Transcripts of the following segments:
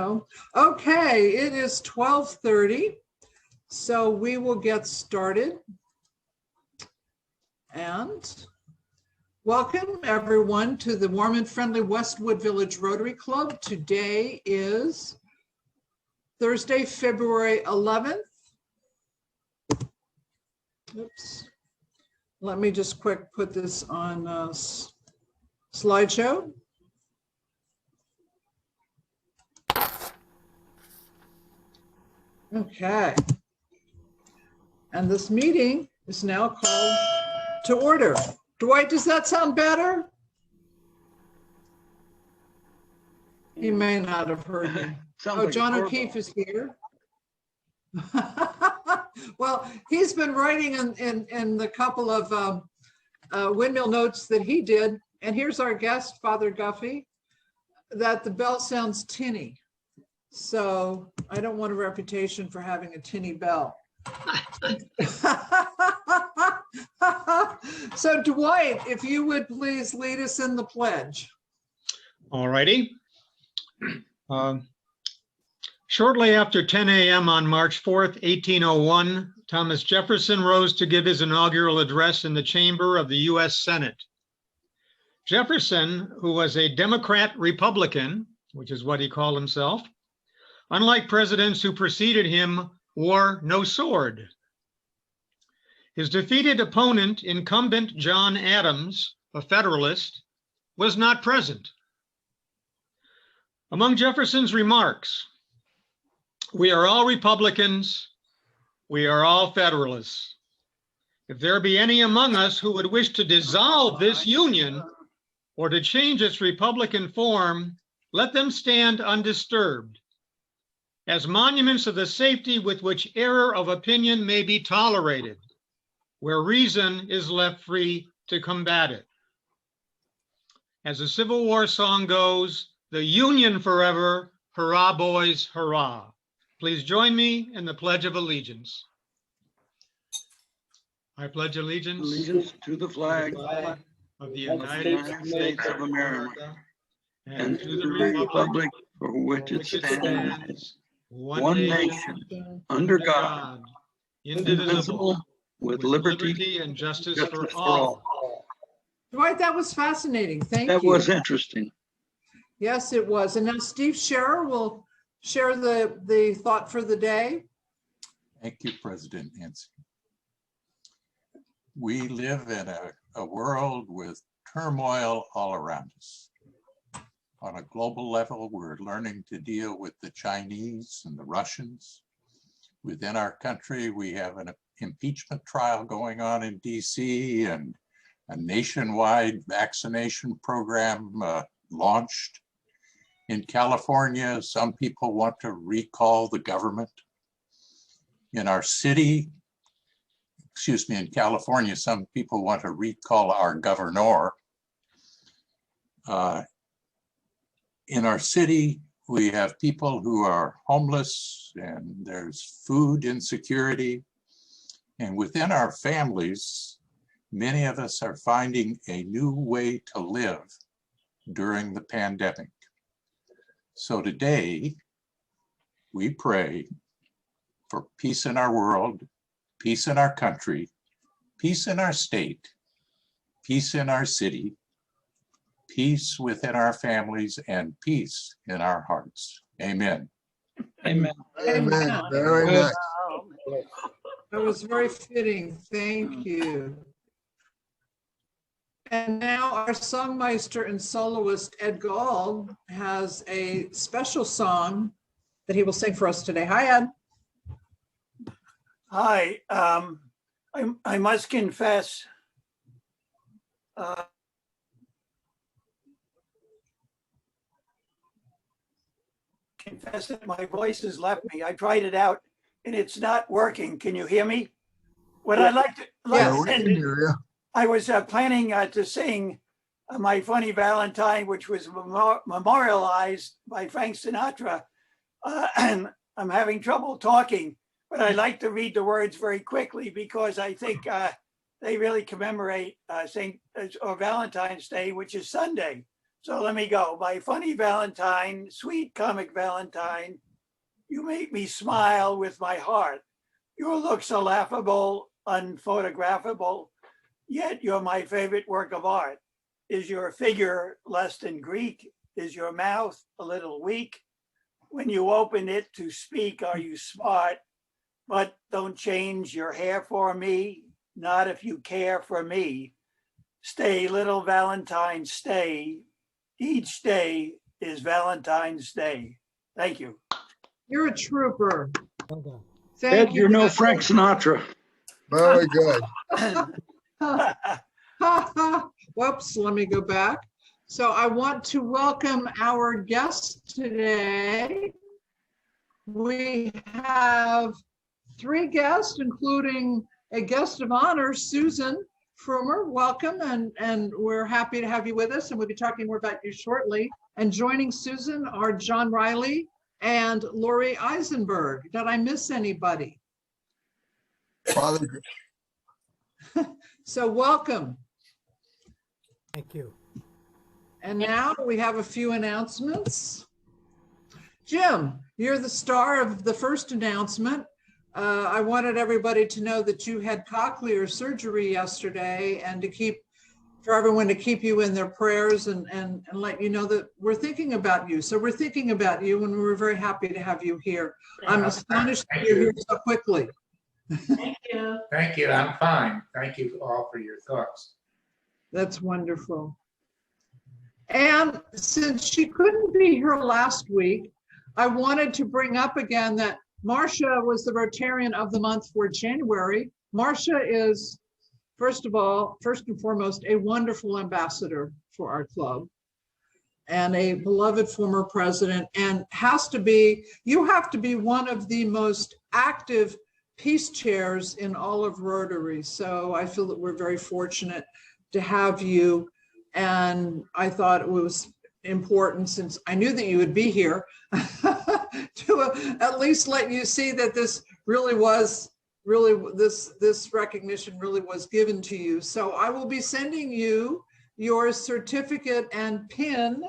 go. Okay, it is 12:30, so we will get started. And welcome everyone to the warm and friendly Westwood Village Rotary Club. Today is Thursday, February 11th. Oops. Let me just quick put this on slideshow. Okay. And this meeting is now called to order. Dwight, does that sound better? He may not have heard me. Oh, John O'Keefe is here. Well, he's been writing in the couple of windmill notes that he did. And here's our guest, Father Guffey, that the bell sounds tinny. So I don't want a reputation for having a tinny bell. So Dwight, if you would please lead us in the pledge. All righty. Shortly after 10 a.m. on March 4th, 1801, Thomas Jefferson rose to give his inaugural address in the chamber of the U.S. Senate. Jefferson, who was a Democrat Republican, which is what he called himself, unlike presidents who preceded him, wore no sword. His defeated opponent, incumbent John Adams, a Federalist, was not present. Among Jefferson's remarks, "We are all Republicans, we are all Federalists. If there be any among us who would wish to dissolve this union or to change its Republican form, let them stand undisturbed, as monuments of the safety with which error of opinion may be tolerated, where reason is left free to combat it." As the Civil War song goes, "The Union forever, hurrah boys, hurrah." Please join me in the Pledge of Allegiance. I pledge allegiance to the flag of the United States of America and to the republic for which it stands, one one nation, nation, under God, indivisible, with with liberty and justice for for all. all. Dwight, that was fascinating. Thank That you. was interesting. Yes, it was. And now Steve Scherer will share the thought for the day. Thank you, President Nancy. We live in a world with turmoil all around us. On a global level, we're learning to deal with the Chinese and the Russians. Within our country, we have an impeachment trial going on in DC and a nationwide vaccination program launched. In California, some people want to recall the government. In our city, in California, some people want to recall our governor. In our city, we have people who are homeless and there's food insecurity. And within our families, many of us are finding a new way to live during the pandemic. So today, we pray for peace in our world, peace in our country, peace in our state, peace in our city, peace within our families, and peace in our hearts. Amen. Amen. Amen. Very nice. That was very fitting. Thank you. And now our songmeister and soloist, Ed Gall, has a special song that he will sing for us today. Hi, Ed. Hi. I must confess, that my voice has left me. I tried it out and it's not working. Can you hear me? What I'd like to, Yeah, we can hear you. I was planning to sing My Funny Valentine, which was memorialized by Frank Sinatra. And I'm having trouble talking, but I like to read the words very quickly because I think they really commemorate Valentine's Day, which is Sunday. So let me go. My funny Valentine, sweet comic Valentine, you make me smile with my heart. Your looks are laughable, unphotographable, yet you're my favorite work of art. Is your figure less than Greek? Is your mouth a little weak? When you open it to speak, are you smart? But don't change your hair for me, not if you care for me. Stay, little Valentine, stay. Each day is Valentine's Day. Thank you. You're a trooper. Well Thank Ed, you. you're no Frank Sinatra. Very good. Whoops, let me go back. So I want to welcome our guests today. We have 3 guests, including a guest of honor, Susan Frumer. Welcome, and we're happy to have you with us, and we'll be talking more about you shortly. And joining Susan are John Riley and Lori Eisenberg. Did I miss anybody? Father, So welcome. Thank you. And now we have a few announcements. Jim, you're the star of the first announcement. I wanted everybody to know that you had cochlear surgery yesterday, and for everyone to keep you in their prayers and let you know that we're thinking about you. So we're thinking about you, and we're very happy to have you here. I'm astonished that you're here so quickly. Thank you. Thank you. I'm fine. Thank you all for your thoughts. That's wonderful. And since she couldn't be here last week, I wanted to bring up again that Marcia was the Rotarian of the month for January. Marcia is, first and foremost, a wonderful ambassador for our club and a beloved former president, and you have to be one of the most active peace chairs in all of Rotary. So I feel that we're very fortunate to have you. And I thought it was important, since I knew that you would be here, to at least let you see that this this recognition really was given to you. So I will be sending you your certificate and pin,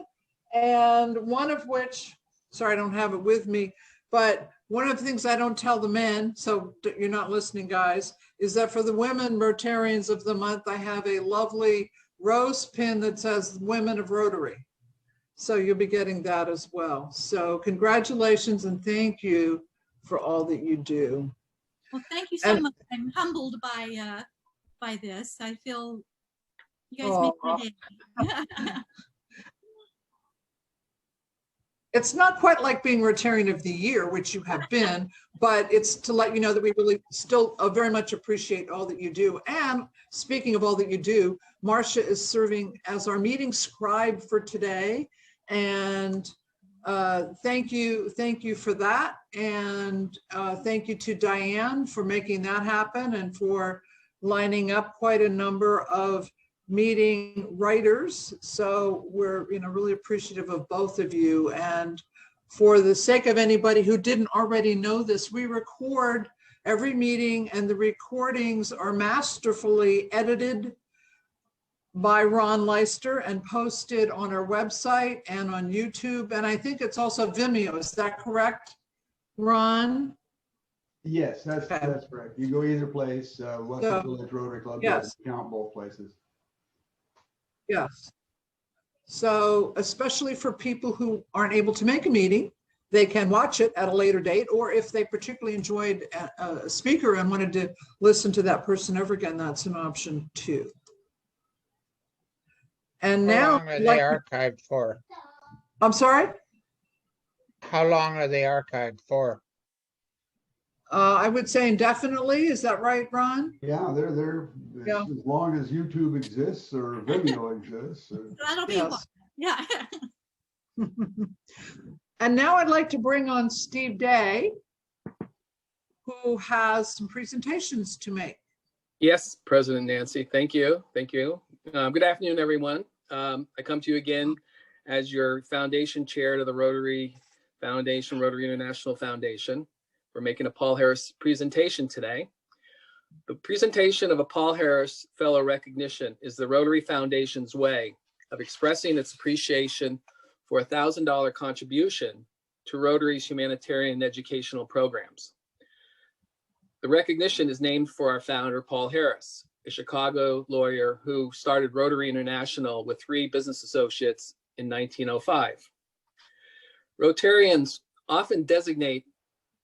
and one of which, sorry, I don't have it with me, but one of the things I don't tell the men, so you're not listening, guys, is that for the women Rotarians of the month, I have a lovely rose pin that says Women of Rotary. So you'll be getting that as well. So congratulations and thank you for all that you do. Well, thank you so much. I'm humbled by this. I feel you guys make my day. It's not quite like being Rotarian of the Year, which you have been, but it's to let you know that we really still very much appreciate all that you do. And speaking of all that you do, Marcia is serving as our meeting scribe for today. And thank you for that. And thank you to Diane for making that happen and for lining up quite a number of meeting writers. So we're really appreciative of both of you. And for the sake of anybody who didn't already know this, we record every meeting, and the recordings are masterfully edited by Ron Leister and posted on our website and on YouTube. And I think it's also Vimeo. Is that correct, Ron? Yes, that's correct. You go either place, Western Village Rotary Club, yes. Count both places. Yes. So especially for people who aren't able to make a meeting, they can watch it at a later date, or if they particularly enjoyed a speaker and wanted to listen to that person over again, that's an option too. And now, how long are they archived for? I'm sorry? How long are they archived for? I would say indefinitely. Is that right, Ron? Yeah, they're Yeah. as long as YouTube exists or Vimeo exists. That'll be Yes. one. Yeah. And now I'd like to bring on Steve Day, who has some presentations to make. Yes, President Nancy, thank you. Thank you. Good afternoon, everyone. I come to you again as your foundation chair to the Rotary Foundation, Rotary International Foundation. We're making a Paul Harris presentation today. The presentation of a Paul Harris Fellow recognition is the Rotary Foundation's way of expressing its appreciation for a $1,000 contribution to Rotary's humanitarian and educational programs. The recognition is named for our founder, Paul Harris, a Chicago lawyer who started Rotary International with 3 business associates in 1905. Rotarians often designate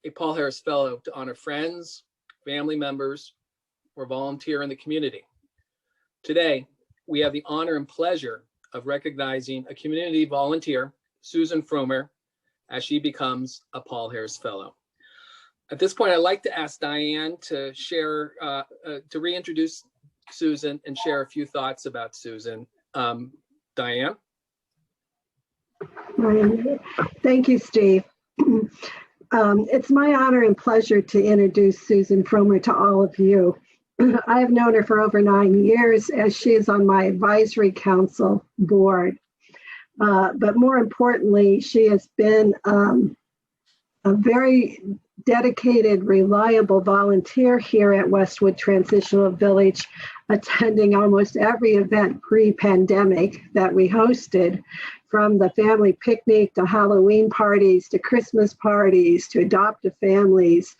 a Paul Harris Fellow to honor friends, family members, or volunteer in the community. Today, we have the honor and pleasure of recognizing a community volunteer, Susan Fromer, as she becomes a Paul Harris Fellow. At this point, I'd like to ask Diane to share, to reintroduce Susan and share a few thoughts about Susan. Diane? Thank you, Steve. It's my honor and pleasure to introduce Susan Fromer to all of you. I have known her for over 9 years as she is on my advisory council board. But more importantly, she has been a very dedicated, reliable volunteer here at Westwood Transitional Village, attending almost every event pre-pandemic that we hosted, from the family picnic to Halloween parties to Christmas parties to adoptive families.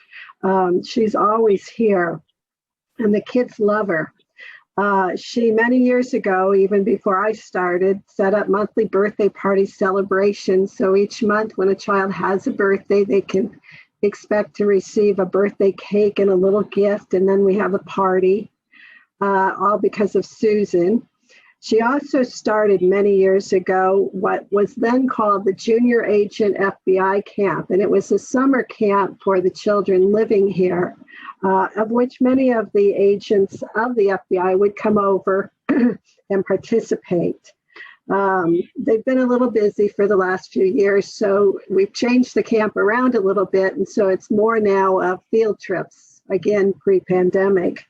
She's always here, and the kids love her. She, many years ago, even before I started, set up monthly birthday party celebrations. So each month when a child has a birthday, they can expect to receive a birthday cake and a little gift, and then we have a party, all because of Susan. She also started many years ago what was then called the Junior Agent FBI Camp, and it was a summer camp for the children living here, of which many of the agents of the FBI would come over and participate. They've been a little busy for the last few years, so we've changed the camp around a little bit, and so it's more now of field trips, again, pre-pandemic.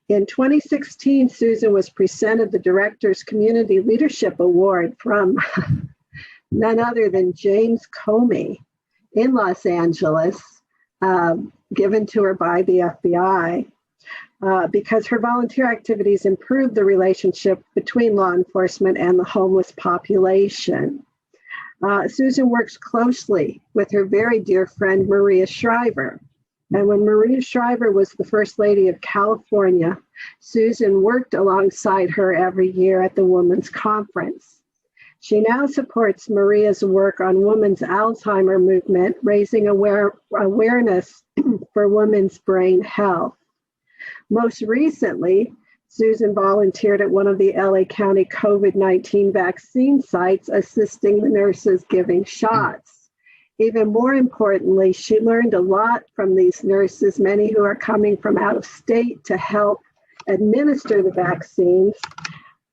In 2016, Susan was presented the Director's Community Leadership Award from none other than James Comey in Los Angeles, given to her by the FBI, because her volunteer activities improved the relationship between law enforcement and the homeless population. Susan works closely with her very dear friend, Maria Shriver. And when Maria Shriver was the First Lady of California, Susan worked alongside her every year at the Women's Conference. She now supports Maria's work on Women's Alzheimer movement, raising awareness for women's brain health. Most recently, Susan volunteered at one of the LA County COVID-19 vaccine sites, assisting the nurses giving shots. Even more importantly, she learned a lot from these nurses, many who are coming from out of state to help administer the vaccines.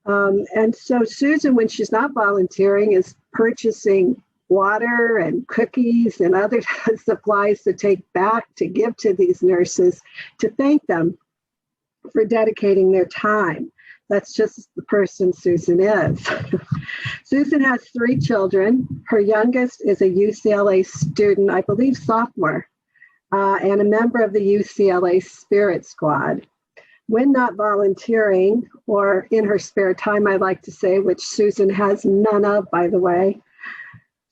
And so Susan, when she's not volunteering, is purchasing water and cookies and other supplies to take back to give to these nurses to thank them for dedicating their time. That's just the person Susan is. Susan has 3 children. Her youngest is a UCLA student, I believe sophomore, and a member of the UCLA Spirit Squad. When not volunteering, or in her spare time, I like to say, which Susan has none of, by the way,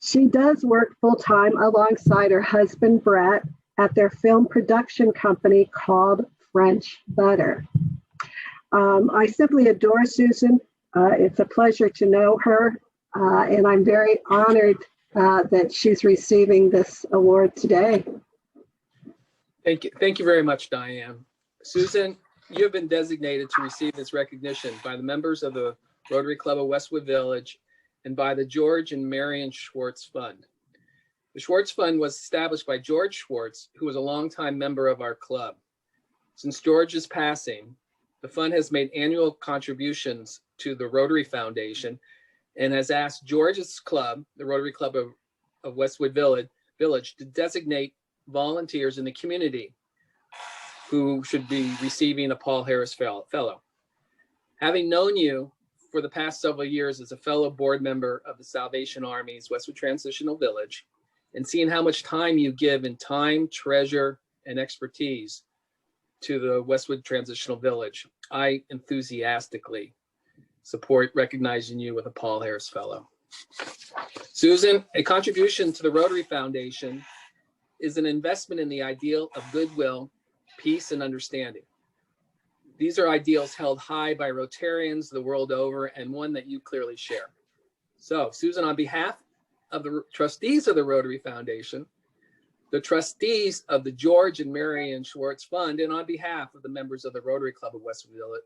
she does work full-time alongside her husband, Brett, at their film production company called French Butter. I simply adore Susan. It's a pleasure to know her, and I'm very honored that she's receiving this award today. Thank you. Thank you very much, Diane. Susan, you have been designated to receive this recognition by the members of the Rotary Club of Westwood Village and by the George and Marion Schwartz Fund. The Schwartz Fund was established by George Schwartz, who was a longtime member of our club. Since George's passing, the fund has made annual contributions to the Rotary Foundation and has asked George's club, the Rotary Club of Westwood Village, to designate volunteers in the community who should be receiving a Paul Harris Fellow. Having known you for the past several years as a fellow board member of the Salvation Army's Westwood Transitional Village, and seeing how much time you give in time, treasure, and expertise to the Westwood Transitional Village, I enthusiastically support recognizing you with a Paul Harris Fellow. Susan, a contribution to the Rotary Foundation is an investment in the ideal of goodwill, peace, and understanding. These are ideals held high by Rotarians the world over, and one that you clearly share. So, Susan, on behalf of the trustees of the Rotary Foundation, the trustees of the George and Marion Schwartz Fund, and on behalf of the members of the Rotary Club of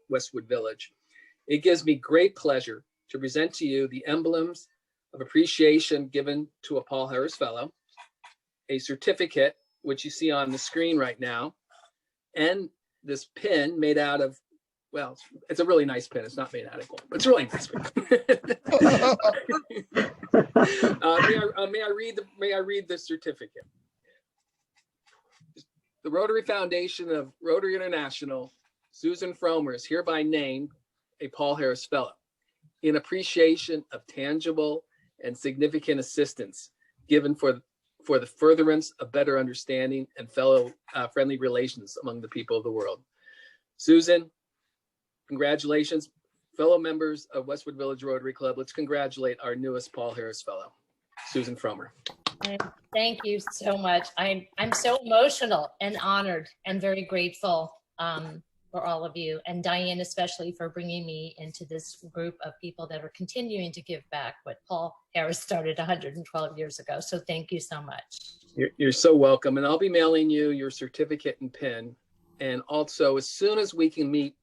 Westwood Village, it gives me great pleasure to present to you the emblems of appreciation given to a Paul Harris Fellow, a certificate, which you see on the screen right now, and this pin made out of, well, it's a really nice pin. It's not made out of gold, but it's a really nice pin. May I read the certificate? The Rotary Foundation of Rotary International, Susan Fromer, is hereby named a Paul Harris Fellow in appreciation of tangible and significant assistance given for the furtherance of better understanding and friendly relations among the people of the world. Susan, congratulations. Fellow members of Westwood Village Rotary Club, let's congratulate our newest Paul Harris Fellow, Susan Fromer. Thank you so much. I'm so emotional and honored and very grateful for all of you, and Diane especially for bringing me into this group of people that are continuing to give back what Paul Harris started 112 years ago. So thank you so much. You're so welcome. And I'll be mailing you your certificate and pin. And also, as soon as we can meet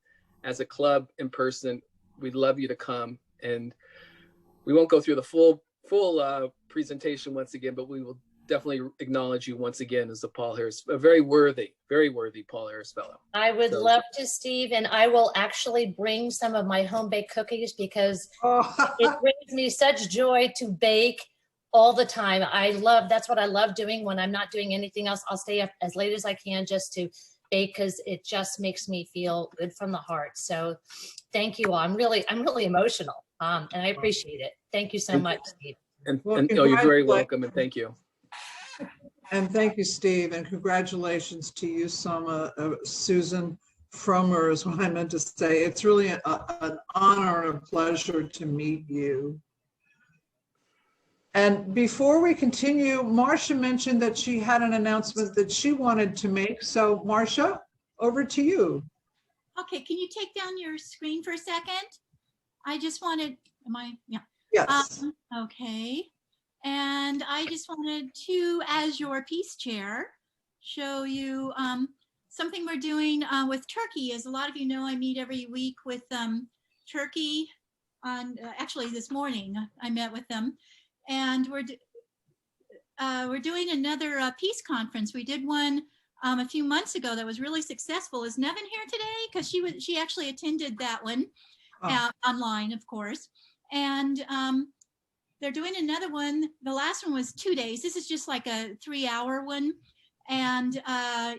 as a club in person, we'd love you to come. And we won't go through the full presentation once again, but we will definitely acknowledge you once again as a Paul Harris, a very worthy Paul Harris Fellow. I would love to, Steve, and I will actually bring some of my home-baked cookies because it brings me such joy to bake all the time. That's what I love doing when I'm not doing anything else. I'll stay up as late as I can just to bake because it just makes me feel good from the heart. So thank you all. I'm really emotional and I appreciate it. Thank you so much, Steve. You're very welcome, and thank you. And thank you, Steve, and congratulations to you, Susan Fromer is what I meant to say. It's really an honor and a pleasure to meet you. And before we continue, Marcia mentioned that she had an announcement that she wanted to make. So Marcia, over to you. Okay, can you take down your screen for a second? I just wanted, yeah. Yes. Okay. And I just wanted to, as your peace chair, show you something we're doing with Turkey. As a lot of you know, I meet every week with Turkey. Actually, this morning I met with them, and we're doing another peace conference. We did one a few months ago that was really successful. Is Nevin here today? Because she actually attended that one online, of course, and. They're doing another one. The last one was 2 days. This is just like a 3-hour one. And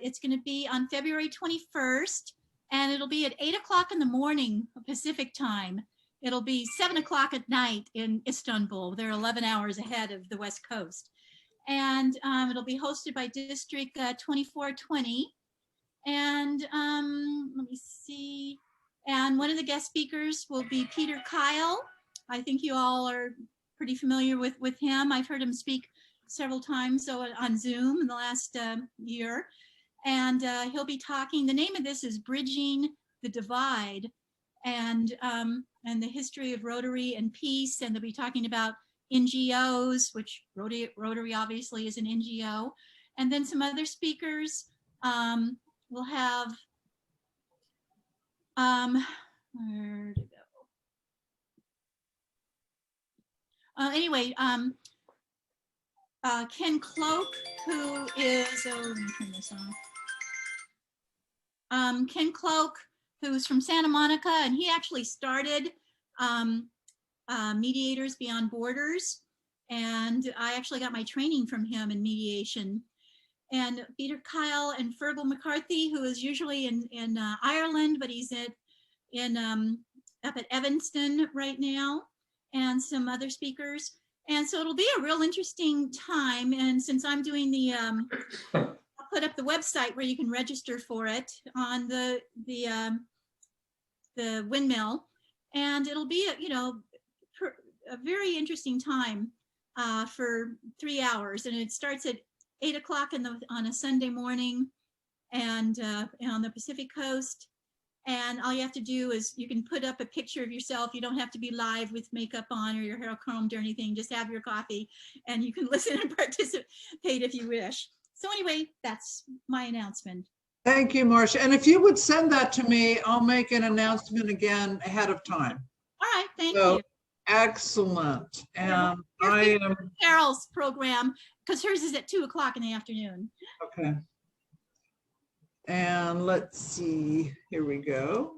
it's going to be on February 21st. And it'll be at 8 o'clock in the morning Pacific time. It'll be 7 o'clock at night in Istanbul. They're 11 hours ahead of the West Coast. And it'll be hosted by District 2420. And let me see. And one of the guest speakers will be Peter Kyle. I think you all are pretty familiar with him. I've heard him speak several times on Zoom in the last year. And he'll be talking, the name of this is Bridging the Divide, and the history of Rotary and peace. And they'll be talking about NGOs, which Rotary obviously is an NGO. And then some other speakers. We'll have, where to go? Anyway, Ken Cloak, who is, let me turn this on. Ken Cloak, who's from Santa Monica, and he actually started Mediators Beyond Borders. And I actually got my training from him in mediation. And Peter Kyle and Fergal McCarthy, who is usually in Ireland, but he's up at Evanston right now. And some other speakers. And so it'll be a real interesting time. And since I'm doing I'll put up the website where you can register for it on the windmill. And it'll be, a very interesting time for 3 hours. And it starts at 8 o'clock on a Sunday morning and on the Pacific Coast. And all you have to do is you can put up a picture of yourself. You don't have to be live with makeup on or your hair combed or anything. Just have your coffee and you can listen and participate if you wish. So anyway, that's my announcement. Thank you, Marcia. And if you would send that to me, I'll make an announcement again ahead of time. All right, thank you. Excellent. And I am Carol's program, because hers is at 2 o'clock in the afternoon. okay. And let's see, here we go.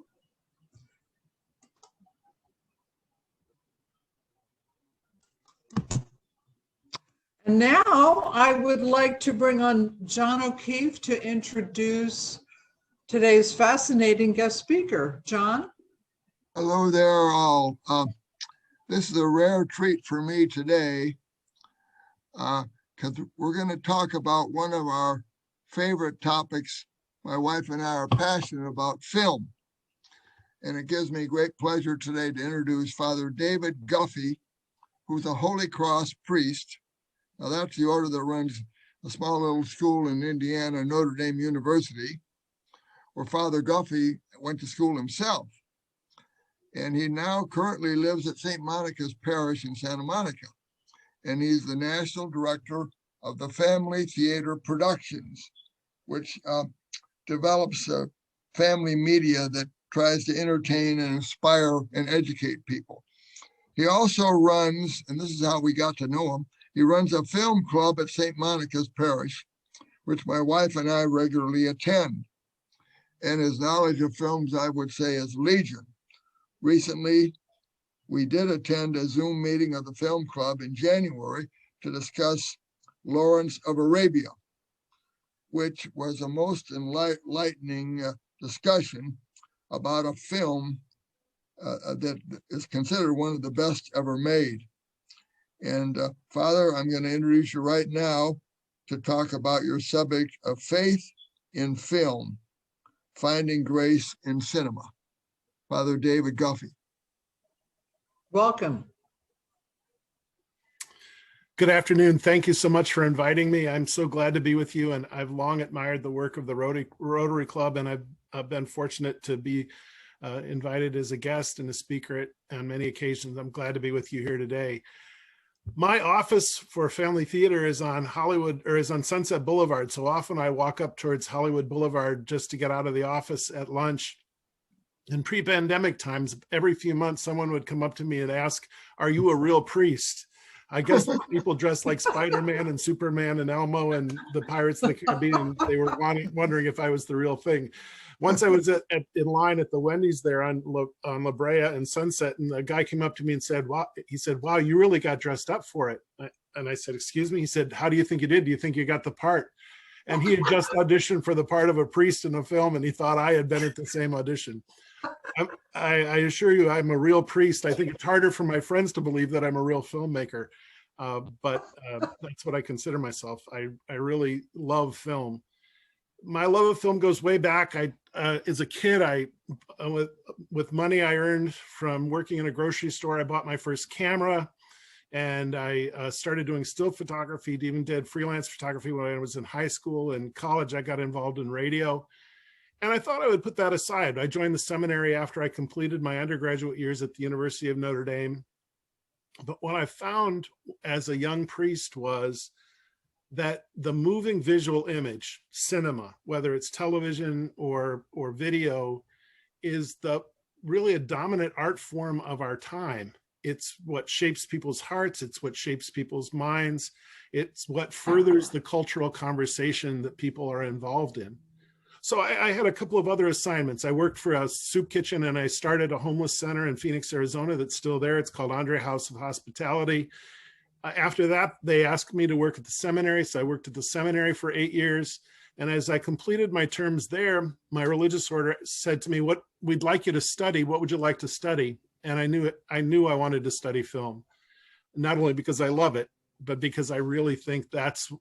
And now I would like to bring on John O'Keefe to introduce today's fascinating guest speaker. John? Hello there all. This is a rare treat for me today because we're going to talk about one of our favorite topics. My wife and I are passionate about film. And it gives me great pleasure today to introduce Father David Guffey, who's a Holy Cross priest. Now that's the order that runs a small little school in Indiana, Notre Dame University, where Father Guffey went to school himself. And he now currently lives at St. Monica's Parish in Santa Monica. And he's the national director of the Family Theater Productions, which develops family media that tries to entertain and inspire and educate people. He also runs, and this is how we got to know him, he runs a film club at St. Monica's Parish, which my wife and I regularly attend. And his knowledge of films, I would say, is legion. Recently, we did attend a Zoom meeting of the film club in January to discuss Lawrence of Arabia, which was a most enlightening discussion about a film that is considered one of the best ever made. And Father, I'm going to introduce you right now to talk about your subject of faith in film, finding grace in cinema. Father David Guffey. Welcome. Good afternoon. Thank you so much for inviting me. I'm so glad to be with you, and I've long admired the work of the Rotary Club, and I've been fortunate to be invited as a guest and a speaker on many occasions. I'm glad to be with you here today. My office for Family Theater is on Sunset Boulevard, so often I walk up towards Hollywood Boulevard just to get out of the office at lunch. In pre-pandemic times, every few months, someone would come up to me and ask, "Are you a real priest?" I guess people dressed like Spider-Man and Superman and Elmo and the Pirates of the Caribbean, they were wondering if I was the real thing. Once I was in line at the Wendy's there on La Brea and Sunset, and the guy came up to me and said, "Wow, you really got dressed up for it." And I said, "Excuse me?" He said, "How do you think you did? Do you think you got the part?" And he had just auditioned for the part of a priest in a film, and he thought I had been at the same audition. I assure you, I'm a real priest. I think it's harder for my friends to believe that I'm a real filmmaker, but that's what I consider myself. I really love film. My love of film goes way back. As a kid, with money I earned from working in a grocery store, I bought my first camera, and I started doing still photography, even did freelance photography when I was in high school. In college, I got involved in radio. And I thought I would put that aside. I joined the seminary after I completed my undergraduate years at the University of Notre Dame. But what I found as a young priest was that the moving visual image, cinema, whether it's television or video, is really a dominant art form of our time. It's what shapes people's hearts. It's what shapes people's minds. It's what furthers the cultural conversation that people are involved in. So I had a couple of other assignments. I worked for a soup kitchen, and I started a homeless center in Phoenix, Arizona that's still there. It's called Andre House of Hospitality. After that, they asked me to work at the seminary. So I worked at the seminary for 8 years. And as I completed my terms there, my religious order said to me, "What we'd like you to study, what would you like to study?" And I knew I wanted to study film, not only because I love it, but because I really think that's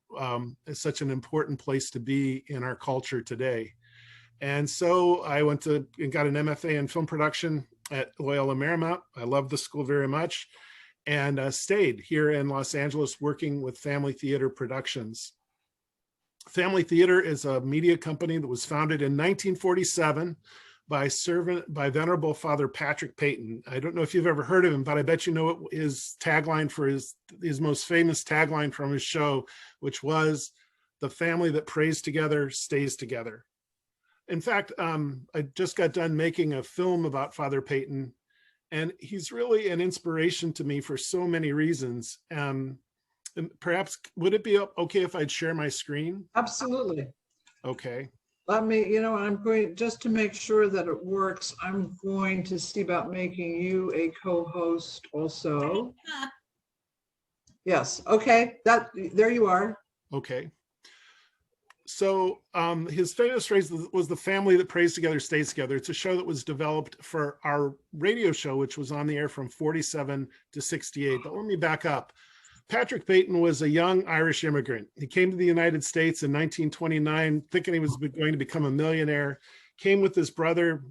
such an important place to be in our culture today. And so I went and got an MFA in film production at Loyola Marymount. I love the school very much, and stayed here in Los Angeles working with Family Theater Productions. Family Theater is a media company that was founded in 1947 by Venerable Father Patrick Peyton. I don't know if you've ever heard of him, but I bet you know his tagline for his most famous tagline from his show, which was, "The family that prays together stays together." In fact, I just got done making a film about Father Peyton, and he's really an inspiration to me for so many reasons. And perhaps, would it be okay if I'd share my screen? Absolutely. Okay. Let me, I'm going, just to make sure that it works, I'm going to see about making you a co-host also. Yes, okay, there you are. Okay. So his famous phrase was, "The family that prays together stays together." It's a show that was developed for our radio show, which was on the air from 47 to 68. But let me back up. Patrick Peyton was a young Irish immigrant. He came to the United States in 1929, thinking he was going to become a millionaire, came with his brother.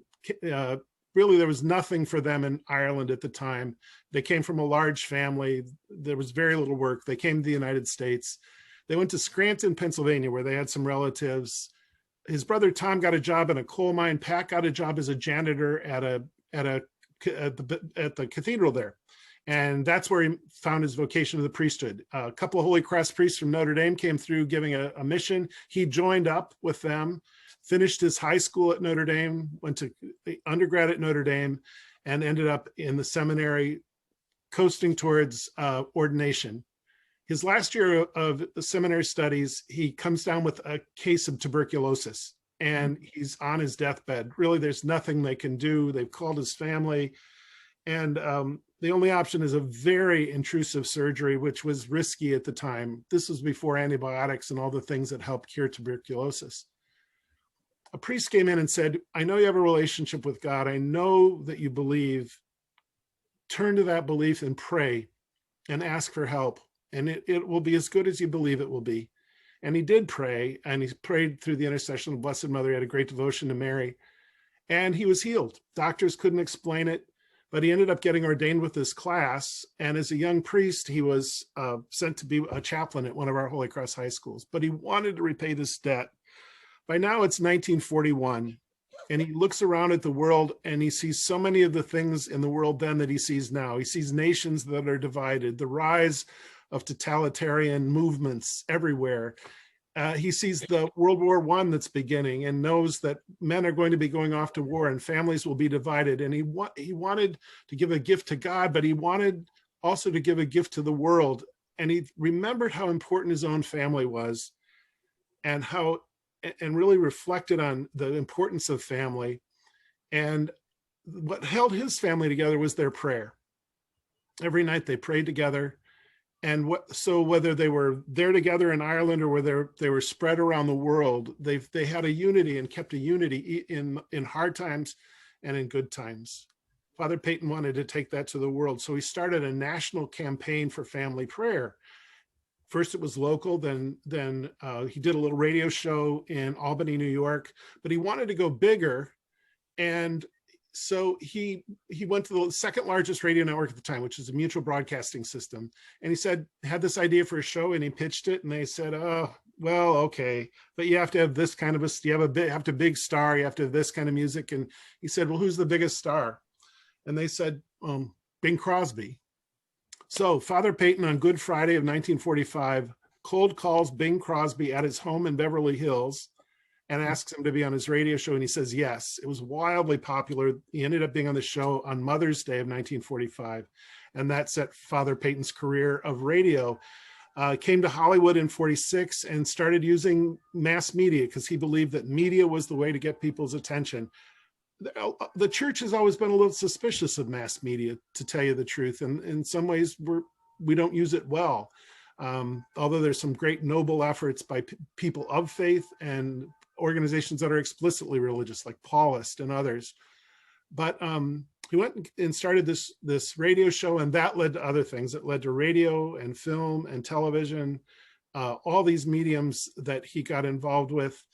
Really, there was nothing for them in Ireland at the time. They came from a large family. There was very little work. They came to the United States. They went to Scranton, Pennsylvania, where they had some relatives. His brother Tom got a job in a coal mine. Pat got a job as a janitor at the cathedral there. And that's where he found his vocation of the priesthood. A couple of Holy Cross priests from Notre Dame came through giving a mission. He joined up with them, finished his high school at Notre Dame, went to undergrad at Notre Dame, and ended up in the seminary coasting towards ordination. His last year of seminary studies, he comes down with a case of tuberculosis, and he's on his deathbed. Really, there's nothing they can do. They've called his family, and the only option is a very intrusive surgery, which was risky at the time. This was before antibiotics and all the things that help cure tuberculosis. A priest came in and said, "I know you have a relationship with God. I know that you believe. Turn to that belief and pray and ask for help. And it will be as good as you believe it will be." And he did pray, and he prayed through the intercession of the Blessed Mother. He had a great devotion to Mary, and he was healed. Doctors couldn't explain it, but he ended up getting ordained with this class. And as a young priest, he was sent to be a chaplain at one of our Holy Cross high schools, but he wanted to repay this debt. By now it's 1941, and he looks around at the world and he sees so many of the things in the world then that he sees now. He sees nations that are divided, the rise of totalitarian movements everywhere. He sees the World War I that's beginning and knows that men are going to be going off to war and families will be divided. And he wanted to give a gift to God, but he wanted also to give a gift to the world. And he remembered how important his own family was, and really reflected on the importance of family. And what held his family together was their prayer. Every night they prayed together. And so whether they were there together in Ireland or whether they were spread around the world, they had a unity and kept a unity in hard times and in good times. Father Peyton wanted to take that to the world, so he started a national campaign for family prayer. First it was local, then he did a little radio show in Albany, New York, but he wanted to go bigger. And so he went to the second largest radio network at the time, which is a mutual broadcasting system. And he had this idea for a show, and he pitched it, and they said, "Oh, well, okay, but you have to have this kind of you have to have a big star, you have to have this kind of music." And he said, "Well, who's the biggest star?" And they said, "Bing Crosby." So Father Peyton on Good Friday of 1945 cold calls Bing Crosby at his home in Beverly Hills and asks him to be on his radio show, and he says yes. It was wildly popular. He ended up being on the show on Mother's Day of 1945, and that set Father Peyton's career of radio. Came to Hollywood in 46 and started using mass media because he believed that media was the way to get people's attention. The church has always been a little suspicious of mass media, to tell you the truth, and in some ways we don't use it well. Although there's some great noble efforts by people of faith and organizations that are explicitly religious, like Paulist and others. But he went and started this radio show, and that led to other things. It led to radio and film and television, all these mediums that he got involved with.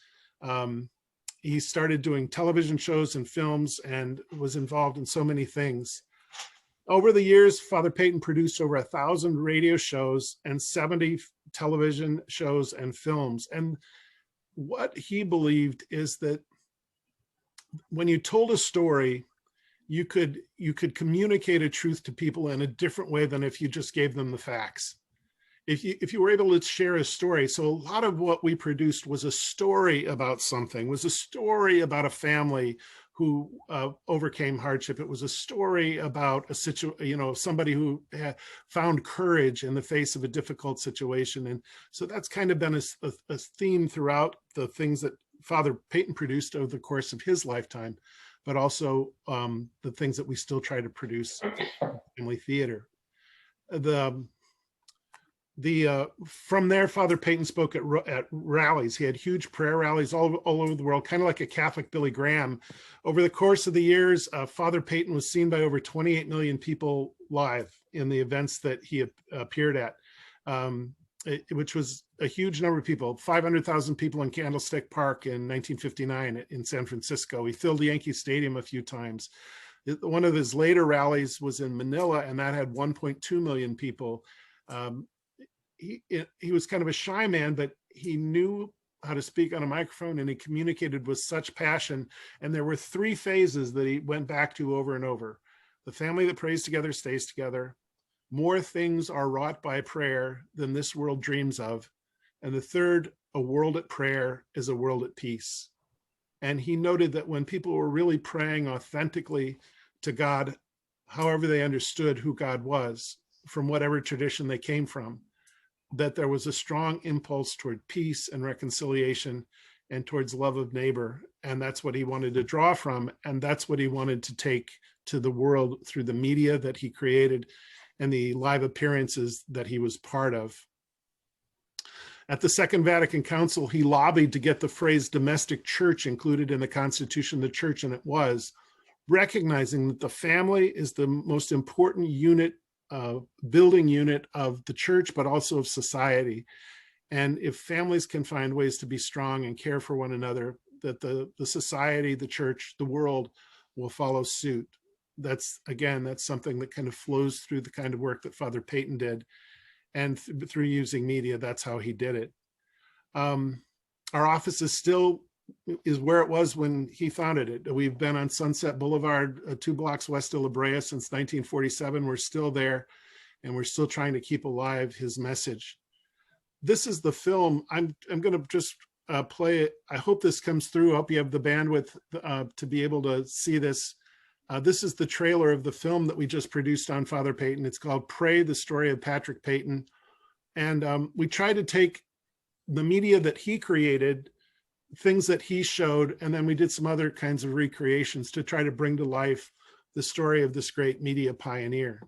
he started doing television shows and films and was involved in so many things. Over the years, Father Peyton produced over 1,000 radio shows and 70 television shows and films. And what he believed is that when you told a story, you could communicate a truth to people in a different way than if you just gave them the facts. If you were able to share a story, so a lot of what we produced was a story about something, was a story about a family who overcame hardship. It was a story about a somebody who found courage in the face of a difficult situation. And so that's kind of been a theme throughout the things that Father Peyton produced over the course of his lifetime, but also the things that we still try to produce in family theater. From there, Father Peyton spoke at rallies. He had huge prayer rallies all over the world, kind of like a Catholic Billy Graham. Over the course of the years, Father Peyton was seen by over 28 million people live in the events that he appeared at, which was a huge number of people. 500,000 people in Candlestick Park in 1959 in San Francisco. He filled Yankee Stadium a few times. One of his later rallies was in Manila, and that had 1.2 million people. He was kind of a shy man, but he knew how to speak on a microphone, and he communicated with such passion. And there were 3 phases that he went back to over and over. The family that prays together stays together. More things are wrought by prayer than this world dreams of. And the third, a world at prayer is a world at peace. And he noted that when people were really praying authentically to God, however they understood who God was, from whatever tradition they came from, that there was a strong impulse toward peace and reconciliation and towards love of neighbor. And that's what he wanted to draw from. And that's what he wanted to take to the world through the media that he created and the live appearances that he was part of. At the Second Vatican Council, he lobbied to get the phrase domestic church included in the Constitution of the Church, and it was, recognizing that the family is the most important unit, building unit of the church, but also of society. And if families can find ways to be strong and care for one another, that the society, the church, the world will follow suit. That's something that kind of flows through the kind of work that Father Peyton did. And through using media, that's how he did it. Our office is where it was when he founded it. We've been on Sunset Boulevard, 2 blocks west of La Brea since 1947. We're still there, and we're still trying to keep alive his message. This is the film. I'm going to just play it. I hope this comes through. I hope you have the bandwidth to be able to see this. This is the trailer of the film that we just produced on Father Peyton. It's called Pray, the Story of Patrick Peyton. And we try to take the media that he created, things that he showed, and then we did some other kinds of recreations to try to bring to life the story of this great media pioneer.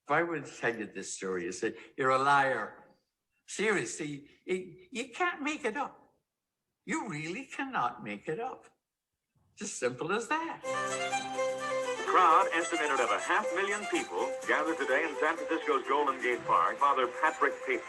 If I were to tell you this story, you say, you're a liar. Seriously, you can't make it up. You really cannot make it up. Just simple as that. A crowd estimated of 500,000 people gathered today in San Francisco's Golden Gate Park. Father Patrick Peyton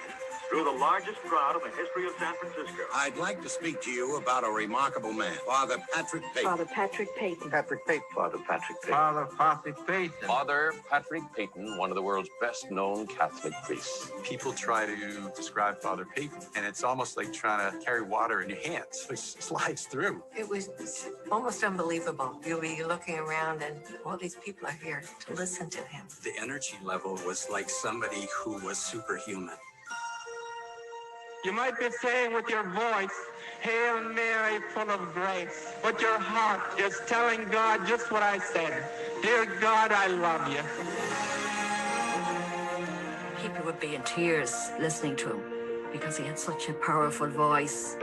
drew the largest crowd in the history of San Francisco. I'd like to speak to you about a remarkable man, Father Patrick Peyton. Father Patrick Peyton. Patrick Peyton. Father Patrick Peyton. Father Patrick Peyton. Father Patrick Peyton, one of the world's best-known Catholic priests. People try to describe Father Peyton, and it's almost like trying to carry water in your hands. It slides through. It was almost unbelievable. You'll be looking around and all these people are here to listen to him. The energy level was like somebody who was superhuman. You might be saying with your voice, Hail Mary, full of grace, but your heart is telling God just what I said. Dear God, I love you. People would be in tears listening to him because he had such a powerful voice.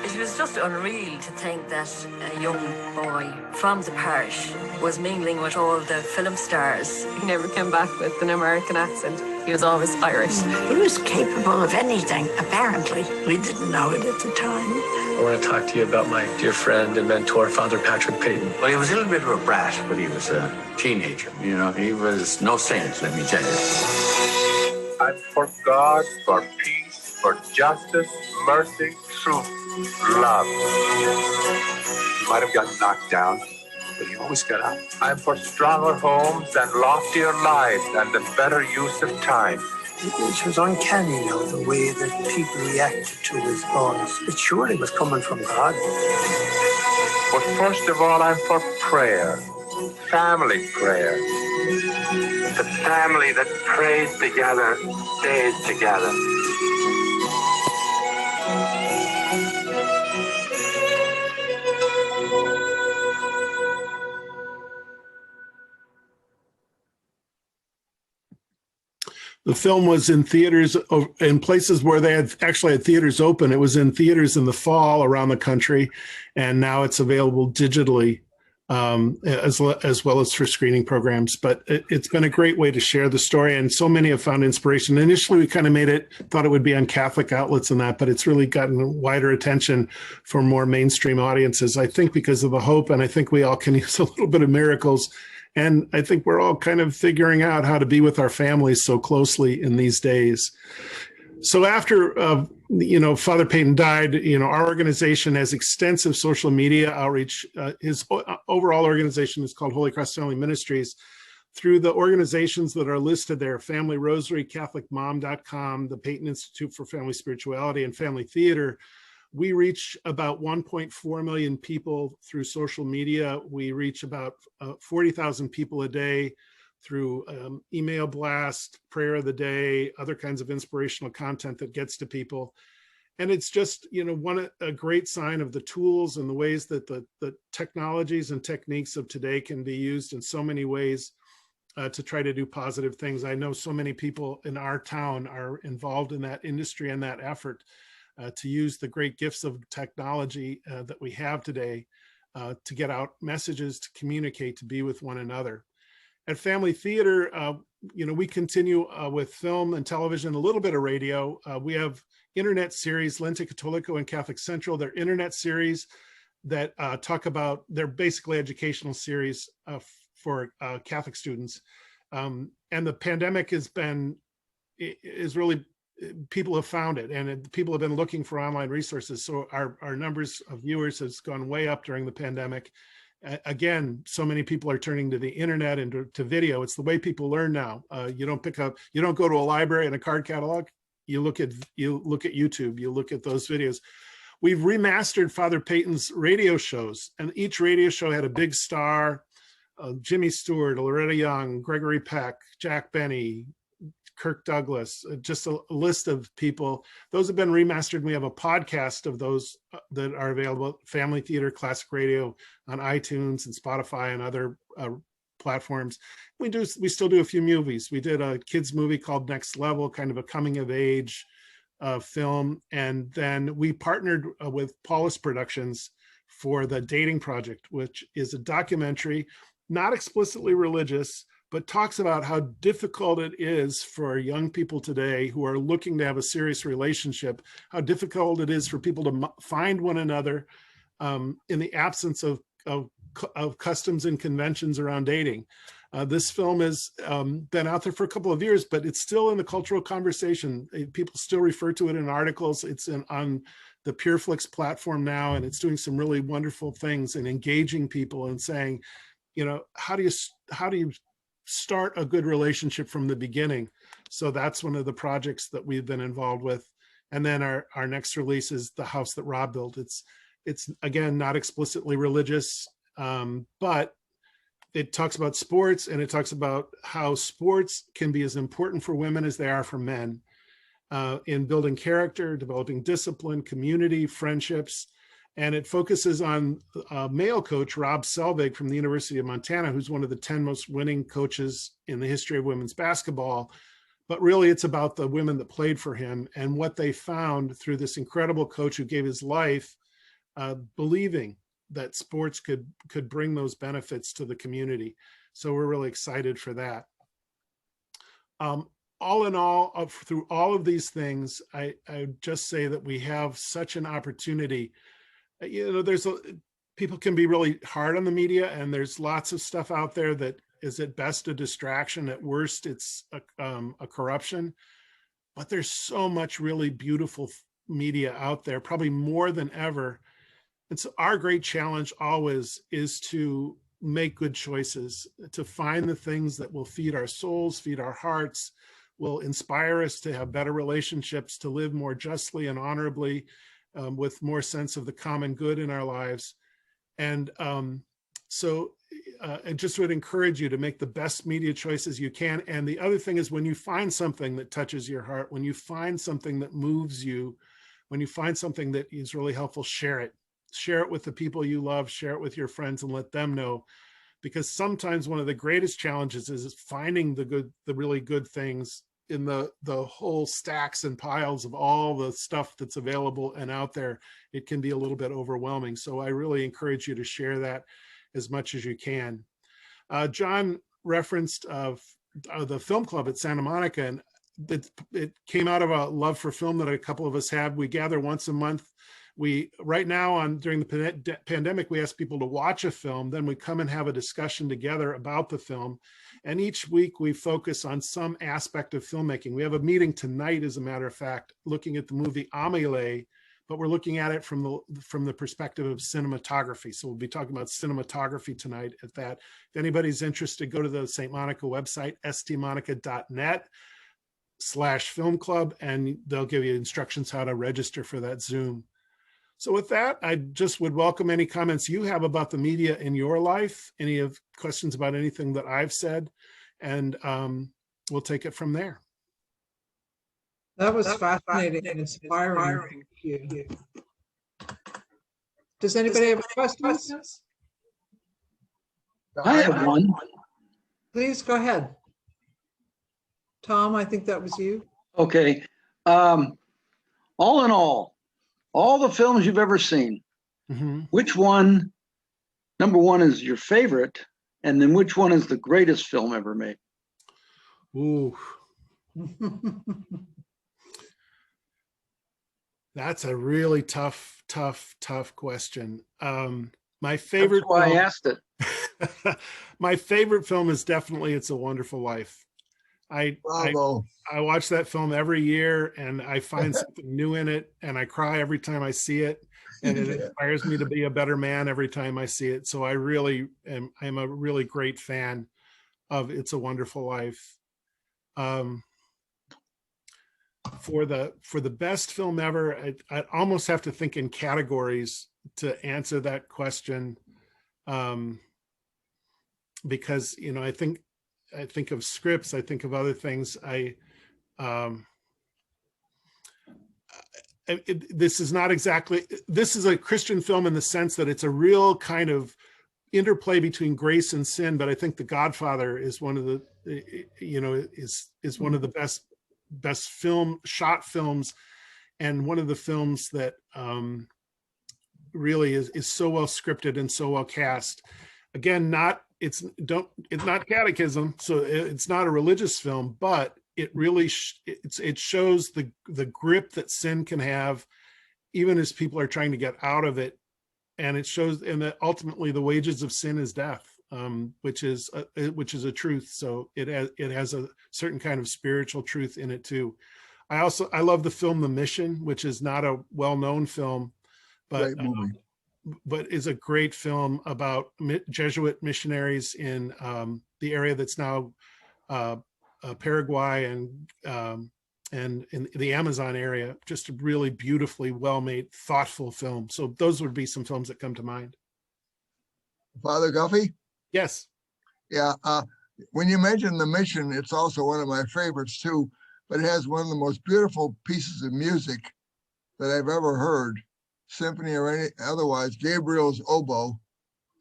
It was just unreal to think that a young boy from the parish was mingling with all the film stars. He never came back with an American accent. He was always Irish. He was capable of anything, apparently. We didn't know it at the time. I want to talk to you about my dear friend and mentor, Father Patrick Peyton. Well, he was a little bit of a brat, but he was a teenager. You know, he was no saint, let me tell you. I'm for God, for peace, for justice, mercy, truth, love. You might have gotten knocked down, but you always got up. I'm for stronger homes and loftier lives and the better use of time. It was uncanny now, the way that people reacted to his voice. It surely was coming from God. But first of all, I'm for prayer, family prayer. The family that prays together stays together. The film was in theaters in places where they had actually had theaters open. It was in theaters in the fall around the country, and now it's available digitally as well as for screening programs. But it's been a great way to share the story, and so many have found inspiration. Initially, we kind of thought it would be on Catholic outlets and that, but it's really gotten wider attention for more mainstream audiences. I think because of the hope, and I think we all can use a little bit of miracles. And I think we're all kind of figuring out how to be with our families so closely in these days. So after, Father Peyton died, our organization has extensive social media outreach. His overall organization is called Holy Cross Family Ministries. Through the organizations that are listed there, Family Rosary, CatholicMom.com, the Peyton Institute for Family Spirituality, and Family Theater, we reach about 1.4 million people through social media. We reach about 40,000 people a day through email blast, prayer of the day, other kinds of inspirational content that gets to people. And it's just, a great sign of the tools and the ways that the technologies and techniques of today can be used in so many ways to try to do positive things. I know so many people in our town are involved in that industry and that effort. To use the great gifts of technology that we have today to get out messages, to communicate, to be with one another. At Family Theater, we continue with film and television, a little bit of radio. We have internet series, Lente Catholico and Catholic Central. They're internet series that talk about, they're basically educational series for Catholic students. And the pandemic is really, people have found it, and people have been looking for online resources. So our numbers of viewers has gone way up during the pandemic. Again, so many people are turning to the internet and to video. It's the way people learn now. You don't go to a library and a card catalog. You look at YouTube, you look at those videos. We've remastered Father Peyton's radio shows, and each radio show had a big star, Jimmy Stewart, Loretta Young, Gregory Peck, Jack Benny, Kirk Douglas, just a list of people. Those have been remastered. We have a podcast of those that are available, Family Theater, Classic Radio on iTunes and Spotify and other platforms. We still do a few movies. We did a kids movie called Next Level, kind of a coming of age film. And then we partnered with Paulus Productions for the Dating Project, which is a documentary, not explicitly religious, but talks about how difficult it is for young people today who are looking to have a serious relationship, how difficult it is for people to find one another in the absence of customs and conventions around dating. This film has been out there for a couple of years, but it's still in the cultural conversation. People still refer to it in articles. It's on the PureFlix platform now, and it's doing some really wonderful things and engaging people and saying, how do you start a good relationship from the beginning? So that's one of the projects that we've been involved with. And then our next release is The House That Rob Built. It's again, not explicitly religious, but it talks about sports, and it talks about how sports can be as important for women as they are for men in building character, developing discipline, community, friendships. And it focuses on male coach, Rob Selvig from the University of Montana, who's one of the 10 most winning coaches in the history of women's basketball. But really, it's about the women that played for him and what they found through this incredible coach who gave his life, believing that sports could bring those benefits to the community. So we're really excited for that. All in all, through all of these things, I just say that we have such an opportunity. People can be really hard on the media, and there's lots of stuff out there that is at best a distraction. At worst, it's a corruption. but there's so much really beautiful media out there, probably more than ever. And so our great challenge always is to make good choices, to find the things that will feed our souls, feed our hearts, will inspire us to have better relationships, to live more justly and honorably, with more sense of the common good in our lives. And so I just would encourage you to make the best media choices you can. And the other thing is, when you find something that touches your heart, when you find something that moves you, when you find something that is really helpful, share it. Share it with the people you love, share it with your friends, and let them know. Because sometimes one of the greatest challenges is finding the really good things in the whole stacks and piles of all the stuff that's available and out there. It can be a little bit overwhelming. So I really encourage you to share that as much as you can. John referenced the film club at Santa Monica, and it came out of a love for film that a couple of us have. We gather once a month. Right now during the pandemic, we ask people to watch a film, then we come and have a discussion together about the film. And each week we focus on some aspect of filmmaking. We have a meeting tonight, as a matter of fact, looking at the movie Amelie, but we're looking at it from the perspective of cinematography. So we'll be talking about cinematography tonight at that. If anybody's interested, go to the St. Monica website, stmonica.net/film club, and they'll give you instructions how to register for that Zoom. So with that, I just would welcome any comments you have about the media in your life, any of questions about anything that I've said, and we'll take it from there. That was fascinating and inspiring. Thank you. Does anybody have questions? I have one. Please go ahead. Tom, I think that was you. Okay. All in all the films you've ever seen, which one, number one, is your favorite? And then which one is the greatest film ever made? Ooh. That's a really tough question. My favorite. That's why I asked it. My favorite film is definitely It's a Wonderful Life. I watch that film every year, and I find something new in it, and I cry every time I see it, and it inspires me to be a better man every time I see it. So I really I'm a really great fan of It's a Wonderful Life. For the best film ever, I almost have to think in categories to answer that question, because I think of scripts, I think of other things. This is a Christian film in the sense that it's a real kind of interplay between grace and sin. But I think The Godfather is one of the, is one of the best shot films, and one of the films that really is so well scripted and so well cast. Again, it's not catechism, so it's not a religious film, but it really it shows the grip that sin can have, even as people are trying to get out of it. And it shows, and that ultimately the wages of sin is death, which is a truth. So it has a certain kind of spiritual truth in it too. I love the film The Mission, which is not a well-known film, but is a great film about Jesuit missionaries in the area that's now Paraguay and in the Amazon area. Just a really beautifully well-made, thoughtful film. So those would be some films that come to mind. Father Guffey? Yes. Yeah. When you mention The Mission, it's also one of my favorites too, but it has one of the most beautiful pieces of music that I've ever heard, symphony or any otherwise, Gabriel's Oboe.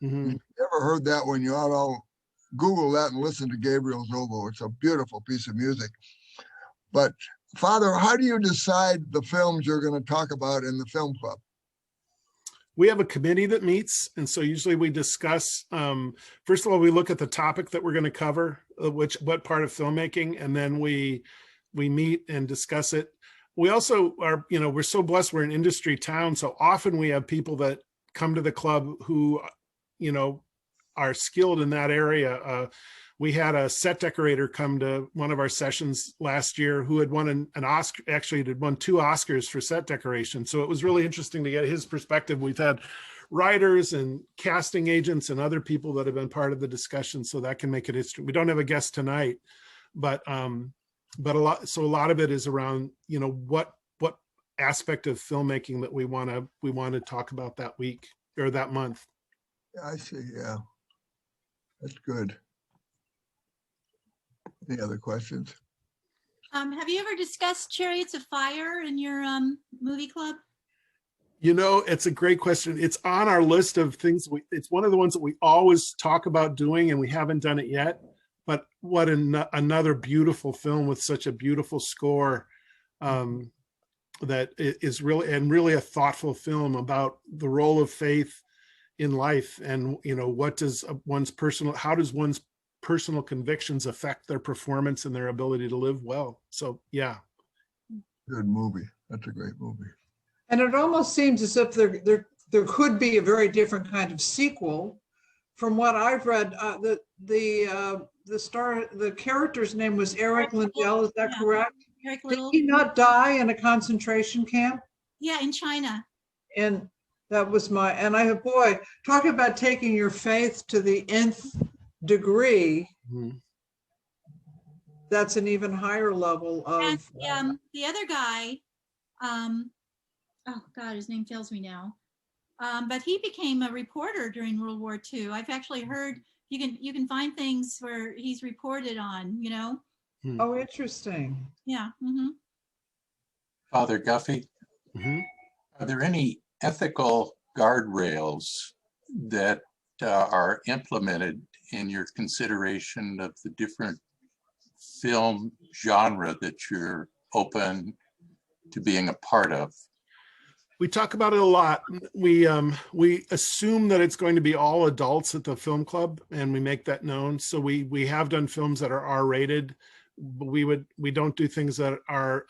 If you've never heard that one, you ought to Google that and listen to Gabriel's Oboe. It's a beautiful piece of music. But Father, how do you decide the films you're going to talk about in the film club? We have a committee that meets, and so usually we discuss, first of all, we look at the topic that we're going to cover, what part of filmmaking, and then we meet and discuss it. We also are, we're so blessed, we're an industry town, so often we have people that come to the club who, are skilled in that area. We had a set decorator come to one of our sessions last year who had won an Oscar, actually had won 2 Oscars for set decoration. So it was really interesting to get his perspective. We've had writers and casting agents and other people that have been part of the discussion, so that can make it history. We don't have a guest tonight, but a lot of it is around, you know, what aspect of filmmaking that we want to talk about that week or that month. I see. Yeah, that's good. Any other questions? Have you ever discussed Chariots of Fire in your movie club? You know, it's a great question. It's on our list of things. It's one of the ones that we always talk about doing, and we haven't done it yet. But what another beautiful film with such a beautiful score, that is really a thoughtful film about the role of faith in life, and you know, how does one's personal convictions affect their performance and their ability to live well. So yeah. Good movie. That's a great movie. And it almost seems as if there could be a very different kind of sequel. From what I've read, the character's name was Eric Lindell. Is that correct? Eric Did Little. he not die in a concentration camp? Yeah, in China. And that was boy, talk about taking your faith to the nth degree. Mm-hmm. That's an even higher level of. And the other guy, oh God, his name fails me now. But he became a reporter during World War II. I've actually heard you can find things where he's reported on, you know. Oh, interesting. Yeah. Mm-hmm. Father Guffey, are there any ethical guardrails that are implemented in your consideration of the different film genre that you're open to being a part of? We talk about it a lot. We assume that it's going to be all adults at the film club, and we make that known. So we have done films that are R-rated, but we don't do things that are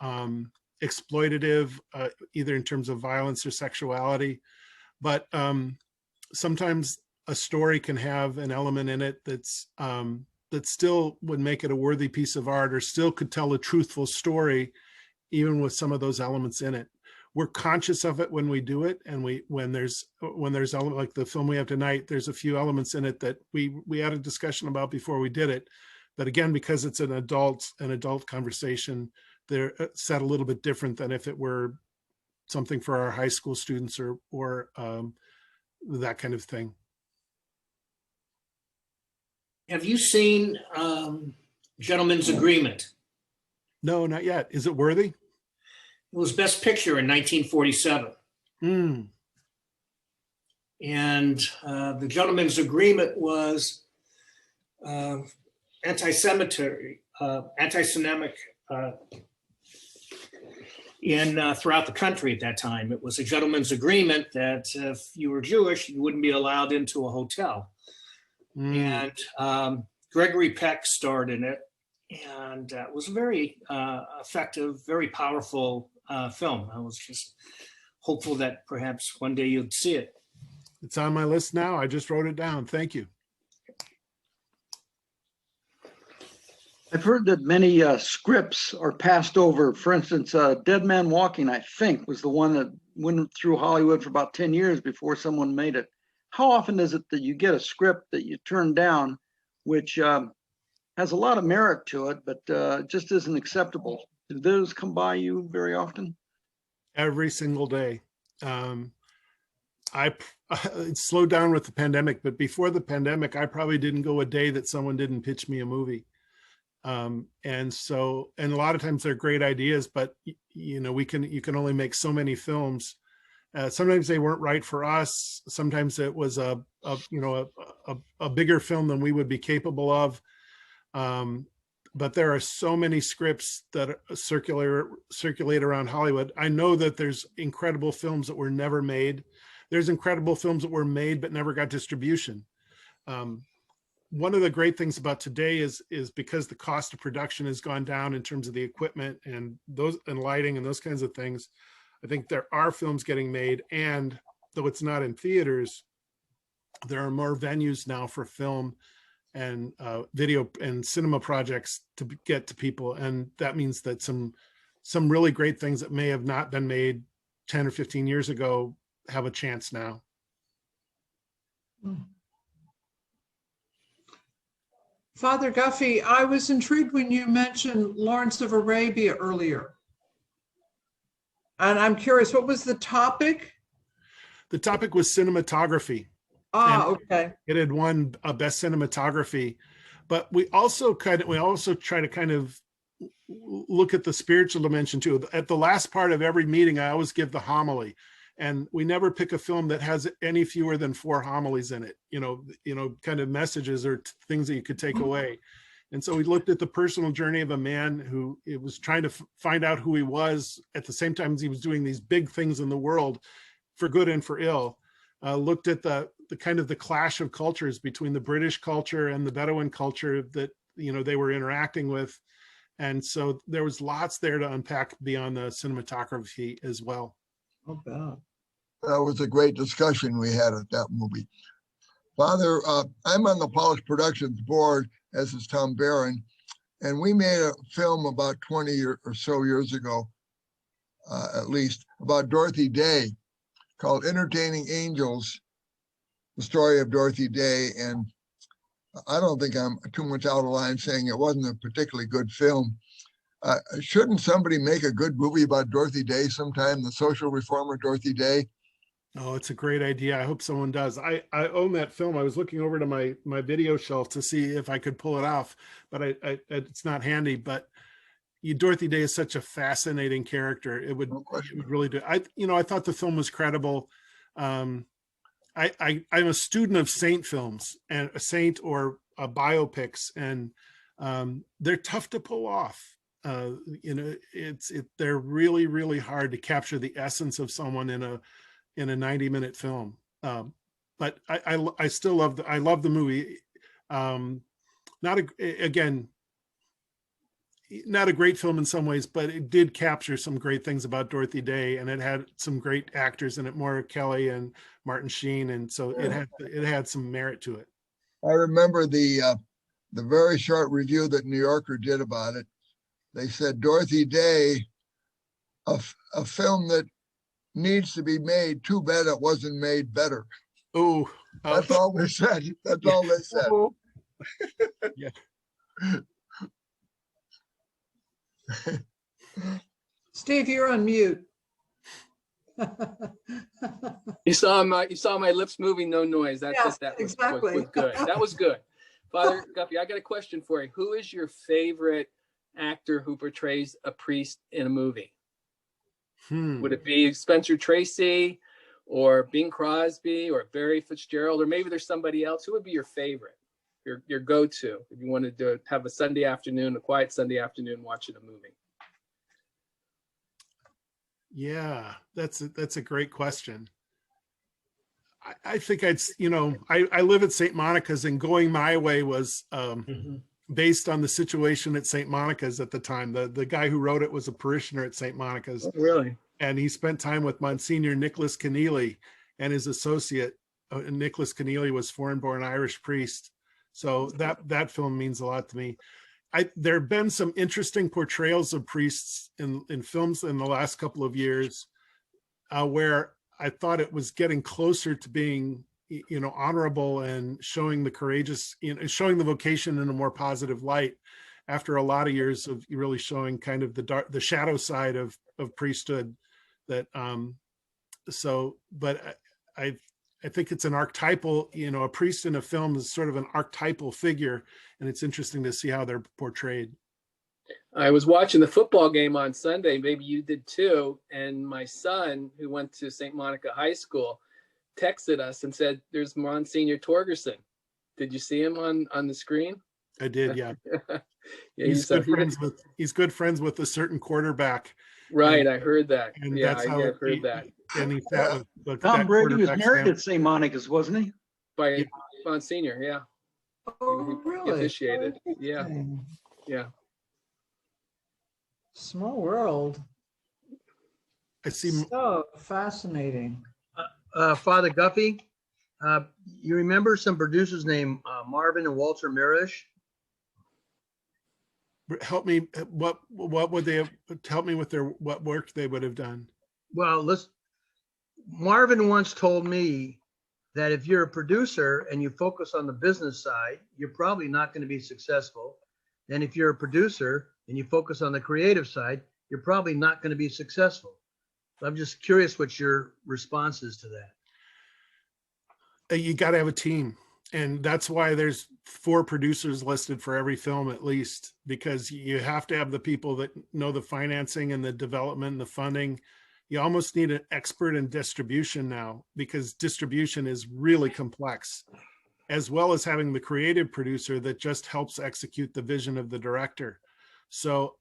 exploitative, either in terms of violence or sexuality. But sometimes a story can have an element in it that's that still would make it a worthy piece of art, or still could tell a truthful story, even with some of those elements in it. We're conscious of it when we do it, and when there's element like the film we have tonight, there's a few elements in it that we had a discussion about before we did it. But again, because it's an adult conversation, they're set a little bit different than if it were something for our high school students or that kind of thing. Have you seen Gentleman's Agreement? No, not yet. Is it worthy? It was Best Picture in 1947. Mm. And the Gentleman's Agreement was anti-Semitic throughout the country at that time. It was a gentleman's agreement that if you were Jewish, you wouldn't be allowed into a hotel. Mm. And Gregory Peck starred in it, and it was a very effective, very powerful film. I was just hopeful that perhaps one day you'd see it. It's on my list now. I just wrote it down. Thank you. I've heard that many scripts are passed over. For instance, Dead Man Walking, I think, was the one that went through Hollywood for about 10 years before someone made it. How often is it that you get a script that you turn down, which has a lot of merit to it, but just isn't acceptable? Do those come by you very often? Every single day. I slowed down with the pandemic, but before the pandemic, I probably didn't go a day that someone didn't pitch me a movie. And a lot of times they're great ideas, but you know, you can only make so many films. Sometimes they weren't right for us. Sometimes it was a bigger film than we would be capable of. But there are so many scripts that circulate around Hollywood. I know that there's incredible films that were never made. There's incredible films that were made but never got distribution. One of the great things about today is because the cost of production has gone down in terms of the equipment and lighting and those kinds of things. I think there are films getting made, and though it's not in theaters, there are more venues now for film, and video and cinema projects to get to people. And that means that some really great things that may have not been made 10 or 15 years ago have a chance now. Father Guffey, I was intrigued when you mentioned Lawrence of Arabia earlier. And I'm curious, what was the topic? The topic was cinematography. Okay. It had won a best cinematography, but we also try to kind of look at the spiritual dimension too. At the last part of every meeting, I always give the homily, and we never pick a film that has any fewer than 4 homilies in it, kind of messages or things that you could take away. And so we looked at the personal journey of a man who was trying to find out who he was at the same time as he was doing these big things in the world for good and for ill. Looked at the kind of the clash of cultures between the British culture and the Bedouin culture that, they were interacting with. And so there was lots there to unpack beyond the cinematography as well. Oh, God. That was a great discussion we had at that movie. Father, I'm on the Parish Productions board, as is Tom Barron, and we made a film about 20 or so years ago, at least, about Dorothy Day, called Entertaining Angels, the story of Dorothy Day. And I don't think I'm too much out of line saying it wasn't a particularly good film. Shouldn't somebody make a good movie about Dorothy Day sometime, the social reformer Dorothy Day? Oh, it's a great idea. I hope someone does. I own that film. I was looking over to my video shelf to see if I could pull it off, but it's not handy. But Dorothy Day is such a fascinating character. It would really do. I thought the film was credible. I'm a student of saint films and a saint or biopics, and they're tough to pull off. They're really, really hard to capture the essence of someone in a 90-minute film. But I still love the movie. Not a great film in some ways, but it did capture some great things about Dorothy Day, and it had some great actors in it, Maura Kelly and Martin Sheen, and so it had some merit to it. I remember the very short review that New Yorker did about it. They said Dorothy Day, a film that needs to be made. Too bad it wasn't made better. Oh, that's all they said. That's all they said. Yeah. Steve, you're on mute. You saw my lips moving, no noise. That was good. That was good. Father Guffey, I got a question for you. Who is your favorite actor who portrays a priest in a movie? Would it be Spencer Tracy or Bing Crosby or Barry Fitzgerald, or maybe there's somebody else? Who would be your favorite, your go-to if you wanted to have a Sunday afternoon, a quiet Sunday afternoon watching a movie? Yeah, that's a great question. I think I live at St. Monica's, and Going My Way was based on the situation at St. Monica's at the time. The guy who wrote it was a parishioner at St. Monica's. Oh, really? And he spent time with Monsignor Nicholas Keneally and his associate. Nicholas Keneally was foreign-born Irish priest. So that film means a lot to me. There have been some interesting portrayals of priests in films in the last couple of years where I thought it was getting closer to being, honorable and showing the courageous, showing the vocation in a more positive light after a lot of years of really showing kind of the shadow side of priesthood. But I think it's an archetypal, a priest in a film is sort of an archetypal figure, and it's interesting to see how they're portrayed. I was watching the football game on Sunday, maybe you did too, and my son, who went to St. Monica High School, texted us and said, "There's Monsignor Torgerson. Did you see him on the screen?" I did, yeah. Yeah, he's good friends with a certain quarterback. Right, I heard that. And yeah, that's how I heard that. And he sat with Tom Brady was married at St. Monica's, wasn't he? By Monsignor, yeah. Oh, really? He officiated. Yeah. Yeah. Small world. I see. So fascinating. Father Guffey, You remember some producers named Marvin and Walter Mirisch? Help me. What would they have, help me with what work they would have done? Well, Marvin once told me that if you're a producer and you focus on the business side, you're probably not going to be successful. And if you're a producer and you focus on the creative side, you're probably not going to be successful. So I'm just curious what your response is to that. You got to have a team. And that's why there's 4 producers listed for every film at least, because you have to have the people that know the financing and the development and the funding. You almost need an expert in distribution now, because distribution is really complex, as well as having the creative producer that just helps execute the vision of the director. So